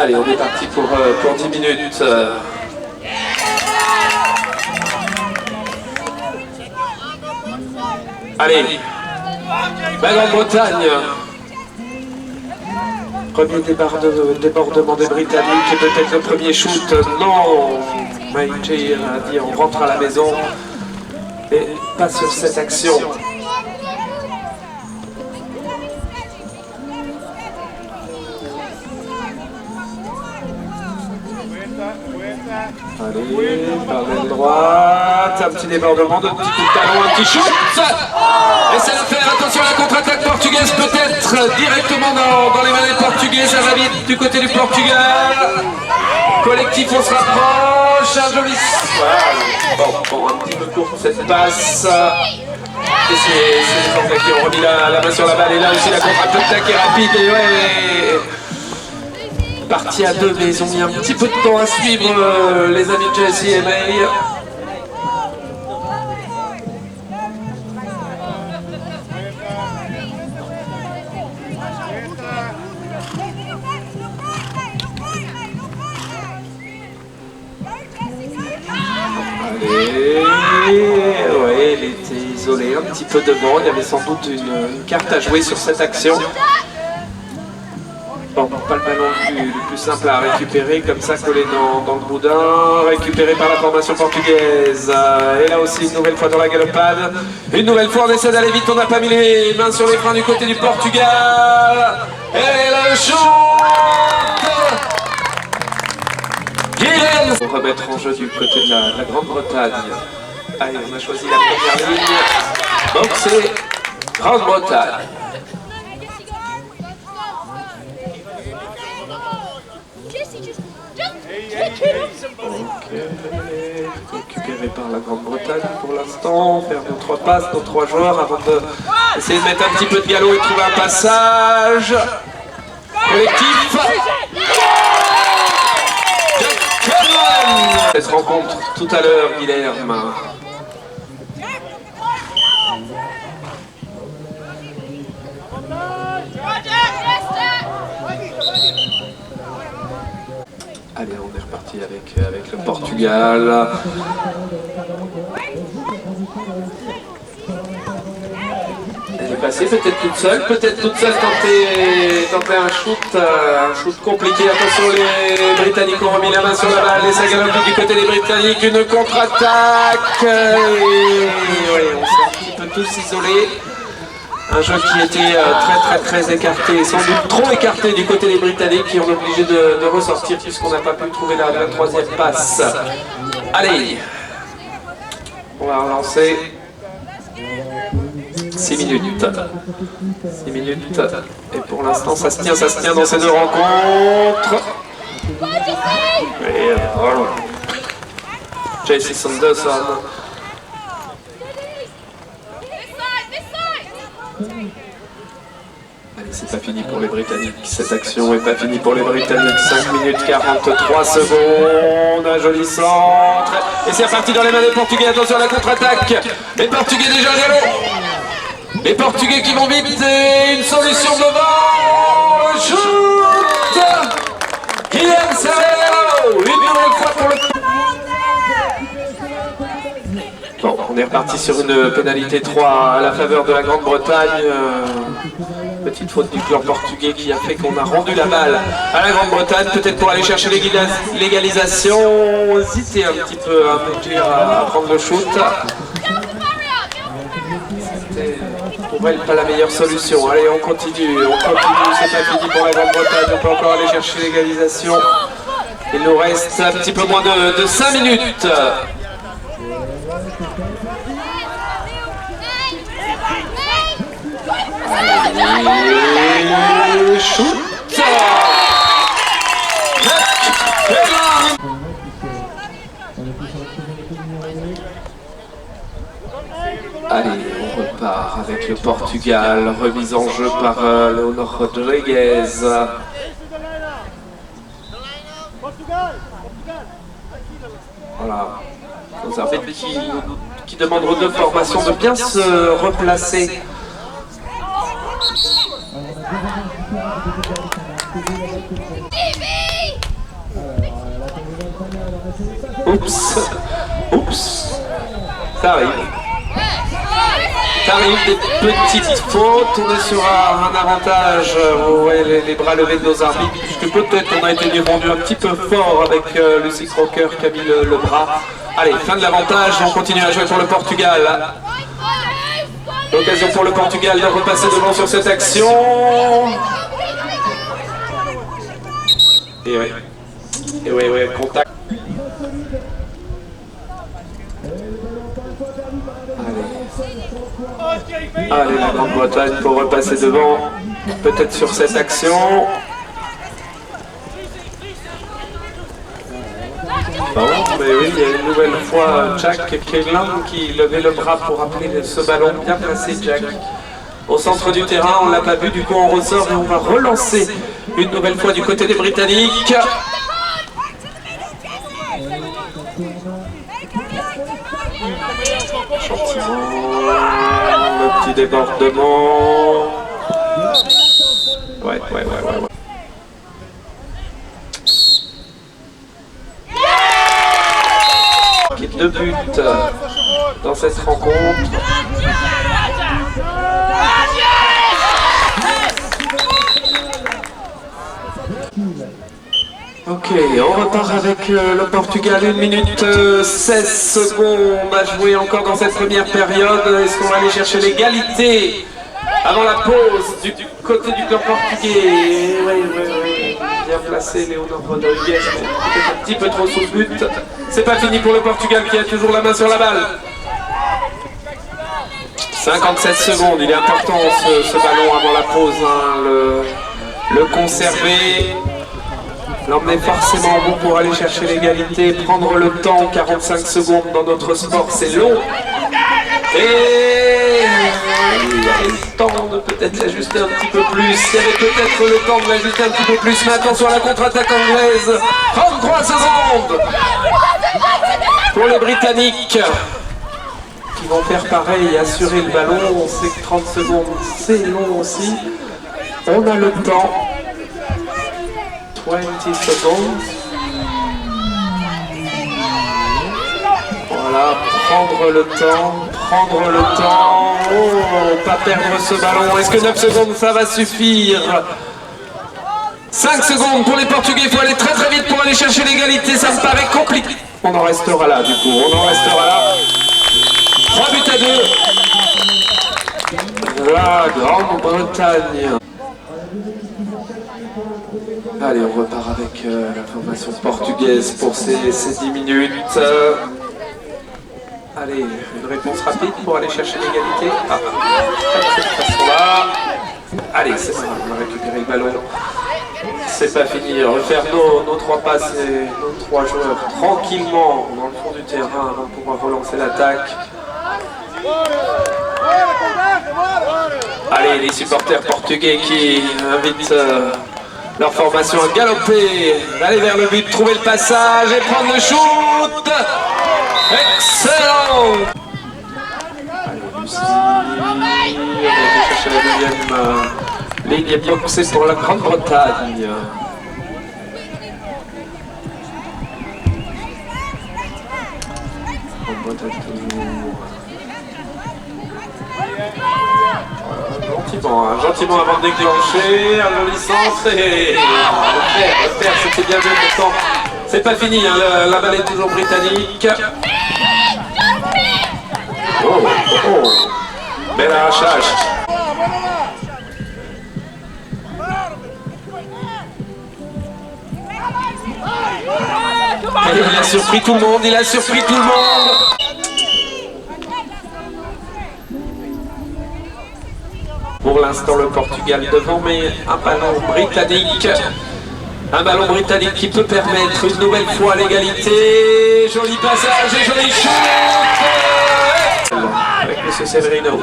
Allez, on est parti pour 10 minutes. Allez, la Grande-Bretagne. Premier débordement des Britanniques et peut-être le premier shoot. Non, Maïjir a dit on rentre à la maison. Et pas sur cette action. Allez, par l'aile droite, un petit débordement, un petit coup de talon, un petit shoot. Et c'est l'affaire, attention à la contre-attaque portugaise peut-être directement dans les manettes portugaises, ça va vite du côté du Portugal. Collectif, on se rapproche, un joli... Bon, un petit peu court cette passe. Et c'est les Anglais qui ont remis la main sur la balle et là aussi la contre-attaque est rapide et ouais... Parti à deux, mais ils ont mis un petit peu de temps à suivre les amis de Jesse et May. Allez, ouais, il était isolé un petit peu devant, il y avait sans doute une carte à jouer sur cette action. Bon, pas le ballon le plus simple à récupérer, comme ça collé dans le boudin, récupéré par la formation portugaise. Et là aussi une nouvelle fois dans la galopade. Une nouvelle fois on essaie d'aller vite, on n'a pas mis les mains sur les freins du côté du Portugal. Et le shoot Guilhem pour remettre en jeu du côté de la Grande-Bretagne. Allez, on a choisi la première ligne. Donc c'est Grande-Bretagne. Ok, récupéré par la Grande-Bretagne pour l'instant, faire nos 3 passes, nos 3 joueurs avant d'essayer de mettre un petit peu de galop et trouver un passage. Collectif. Cette rencontre tout à l'heure, Guilhem. Allez, on est reparti avec le Portugal. Elle est passée peut-être toute seule tenter un shoot compliqué. Attention, les Britanniques ont remis la main sur la balle et ça galope du côté des Britanniques. Une contre-attaque. Oui, on s'est un petit peu tous isolés. Un jeu qui était très écarté, sans doute trop écarté du côté des Britanniques qui ont obligé de ressortir puisqu'on n'a pas pu trouver la 3e passe. Allez, on va relancer. 6 minutes. 6 minutes. Et pour l'instant ça se tient dans ces deux rencontres. Et voilà. Jesse Sanderson. Allez, c'est pas fini pour les Britanniques. Cette action est pas finie pour les Britanniques. 5 minutes 43 secondes. Un joli centre. Et c'est reparti dans les mains des Portugais. Attention à la contre-attaque. Les Portugais déjà galop. Les Portugais qui vont vite. Et une solution devant. Le shoot. Guilhem Serrero. Une nouvelle fois pour le... Bon, on est reparti sur une pénalité 3 à la faveur de la Grande-Bretagne. Petite faute du clan portugais qui a fait qu'on a rendu la balle à la Grande-Bretagne, peut-être pour aller chercher l'égalisation. Hésiter un petit peu à prendre le shoot. C'était pour elle pas la meilleure solution. Allez, on continue, c'est pas fini pour la Grande-Bretagne, on peut encore aller chercher l'égalisation. Il nous reste un petit peu moins de 5 minutes. Et shoot. Allez, on repart avec le Portugal, remise en jeu par Leonor Rodrigues. Voilà, nos arbitres qui demandent aux deux formations de bien se replacer. Oups. Oups. Ça arrive. Ça arrive, des petites fautes. On est sur un avantage. Vous voyez les bras levés de nos arbitres, puisque peut-être on a été défendu un petit peu fort avec Lucy Crocker qui a mis le bras. Allez, fin de l'avantage. On continue à jouer pour le Portugal. L'occasion pour le Portugal de repasser devant sur cette action. Et ouais, contact. Allez, la Grande-Bretagne pour repasser devant, peut-être sur cette action. Bon, mais oui, il y a une nouvelle fois Jack Keelan qui levait le bras pour appeler ce ballon bien placé, Jack. Au centre du terrain, on ne l'a pas vu, du coup on ressort et on va relancer une nouvelle fois du côté des Britanniques. Gentiment, le petit débordement. Ouais. Deux buts dans cette rencontre. Ok, on repart avec le Portugal, 1 minute 16 secondes à jouer encore dans cette première période. Est-ce qu'on va aller chercher l'égalité avant la pause du côté du camp portugais? Oui. Bien placé Leonor Rodriguez, mais peut-être un petit peu trop sous le but. C'est pas fini pour le Portugal qui a toujours la main sur la balle. 57 secondes, il est important ce ballon avant la pause, hein, le conserver. L'emmener forcément au bout pour aller chercher l'égalité, prendre le temps, 45 secondes dans notre sport, c'est long. Et il y avait le temps de peut-être l'ajuster un petit peu plus, il y avait peut-être le temps de l'ajuster un petit peu plus, mais attention à la contre-attaque anglaise, 33 secondes pour les Britanniques qui vont faire pareil, assurer le ballon. On sait que 30 secondes c'est long aussi, on a le temps. 20 secondes. Voilà, prendre le temps. Oh, pas perdre ce ballon. Est-ce que 9 secondes ça va suffire? 5 secondes pour les Portugais, il faut aller très vite pour aller chercher l'égalité, ça me paraît compliqué. On en restera là du coup, 3 buts à 2. La Grande-Bretagne. Allez, on repart avec la formation portugaise pour ces 10 minutes. Allez, une réponse rapide pour aller chercher l'égalité. Cette façon-là. Allez, c'est ça, on va récupérer le ballon. C'est pas fini, refaire nos 3 passes et nos 3 joueurs tranquillement dans le fond du terrain avant de pouvoir relancer l'attaque. Allez, les supporters portugais qui invitent leur formation à galoper, aller vers le but, trouver le passage et prendre le shoot. Excellent. Allez, Lucie, on va aller chercher la deuxième ligne boxée pour la Grande-Bretagne. Grande-Bretagne toujours. Gentiment avant de déclencher, un joli centre et le faire, c'était bien joué pourtant. C'est pas fini, hein, la balle est toujours britannique. Oh, bel arrachage. Et il a surpris tout le monde, Pour l'instant, le Portugal devant, mais un ballon britannique qui peut permettre une nouvelle fois l'égalité. Joli passage et joli shoot avec M. Severino.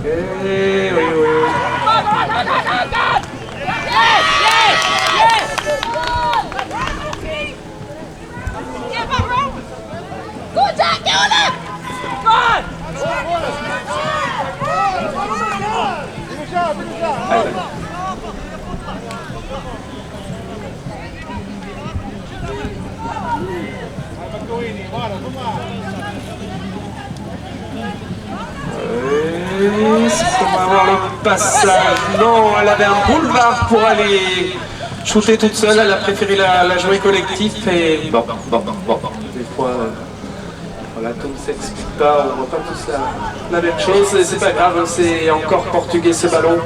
Et oui. On va voir le passage. Non, elle avait un boulevard pour aller shooter toute seule. Elle a préféré la jouer collectif. Et bon. Des fois, voilà, tout ne s'explique pas. On voit pas tous la même chose. Et c'est pas grave, c'est encore portugais ce ballon.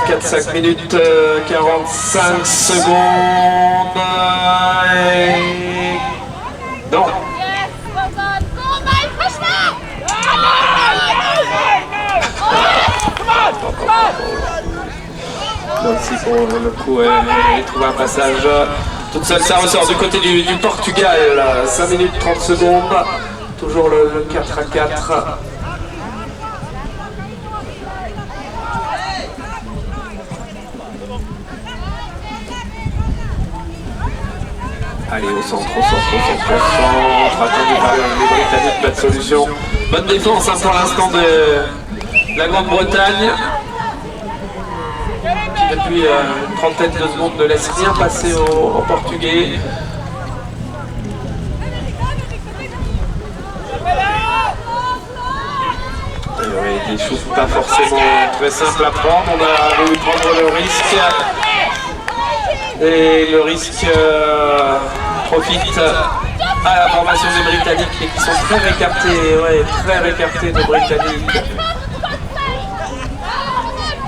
4-4-5 minutes 45 secondes. Et... non. Là aussi pour le coup elle trouve un passage toute seule, ça ressort du côté du Portugal. 5 minutes 30 secondes. Toujours le 4-4. Allez, au centre. Attendu par les Britanniques, pas de solution. Bonne défense pour l'instant de la Grande-Bretagne, qui depuis une trentaine de secondes ne laisse rien passer aux Portugais. Des choses pas forcément très simples à prendre. On a voulu prendre le risque. Et le risque profite à la formation des Britanniques qui sont très récartés de Britanniques.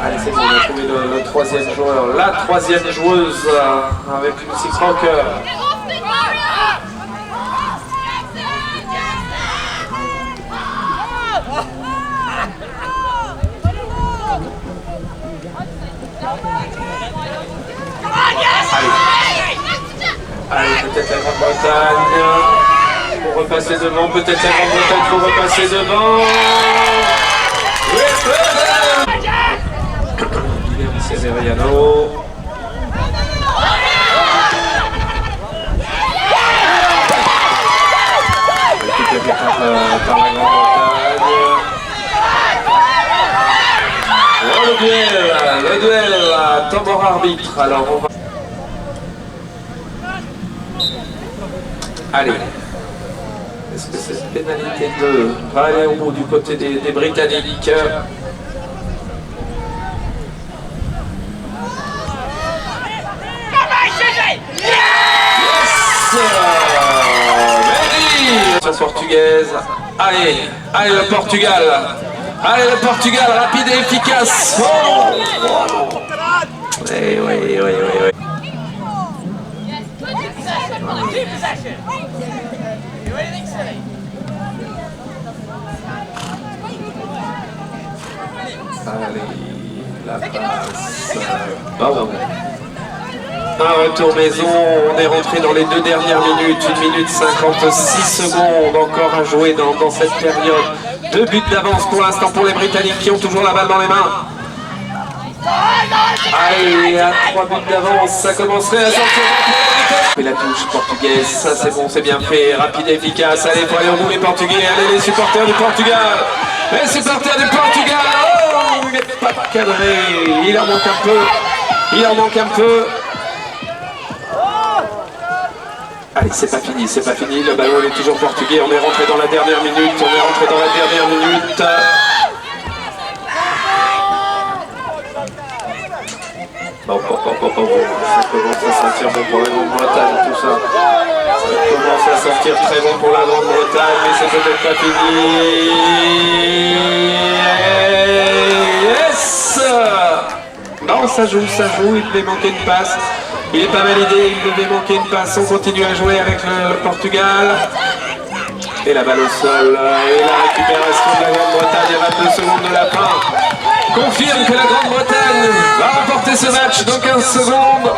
Allez, c'est bon, on a trouvé le troisième joueur, la troisième joueuse avec Lucy Crocker. Allez, peut-être la Grande-Bretagne pour repasser devant, peut-être la Grande-Bretagne pour repasser devant. Guilherme Severiano. Par la Grande-Bretagne. Oh, le duel, tambour arbitre. Alors on va... Allez, est-ce que cette pénalité 2 va aller au bout du côté des Britanniques? Yes! La portugaise. Allez le Portugal. Allez le Portugal, rapide et efficace. Oui. Allez, la passe. Bon. Un retour maison, on est rentré dans les 2 dernières minutes, 1 minute 56 secondes encore à jouer dans cette période. 2 buts d'avance pour l'instant pour les Britanniques qui ont toujours la balle dans les mains. Allez, à 3 buts d'avance, ça commencerait à sortir. Et la touche portugaise, ça c'est bon, c'est bien fait, rapide et efficace. Allez, pour aller au bout les Portugais, allez les supporters du Portugal. Les supporters du Portugal, oh, il n'est pas cadré, il en manque un peu. Allez, c'est pas fini, le ballon est toujours portugais, on est rentré dans la dernière minute, Bon, ça commence à sentir bon pour la Grande-Bretagne, tout ça. Ça commence à sentir très bon pour la Grande-Bretagne, mais c'est peut-être pas fini. Yes! Non, ça joue, il devait manquer une passe. Il n'est pas validé, il devait manquer une passe. On continue à jouer avec le Portugal. Et la balle au sol. Et la récupération de la Grande-Bretagne à 22 secondes de la fin confirme que la Grande-Bretagne va remporter ce match dans 15 secondes.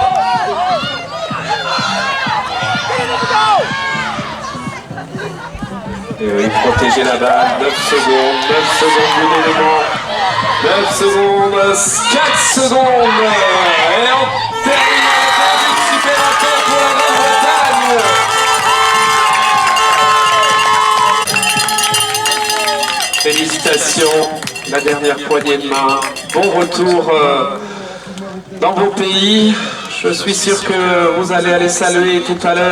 Et oui, protéger la balle. 9 secondes d'élément. 9 secondes, 4 secondes. Et on termine avec un but supplémentaire pour la Grande-Bretagne. Félicitations, la dernière poignée de main. Bon retour dans vos pays. Je suis sûr que vous allez aller saluer tout à l'heure.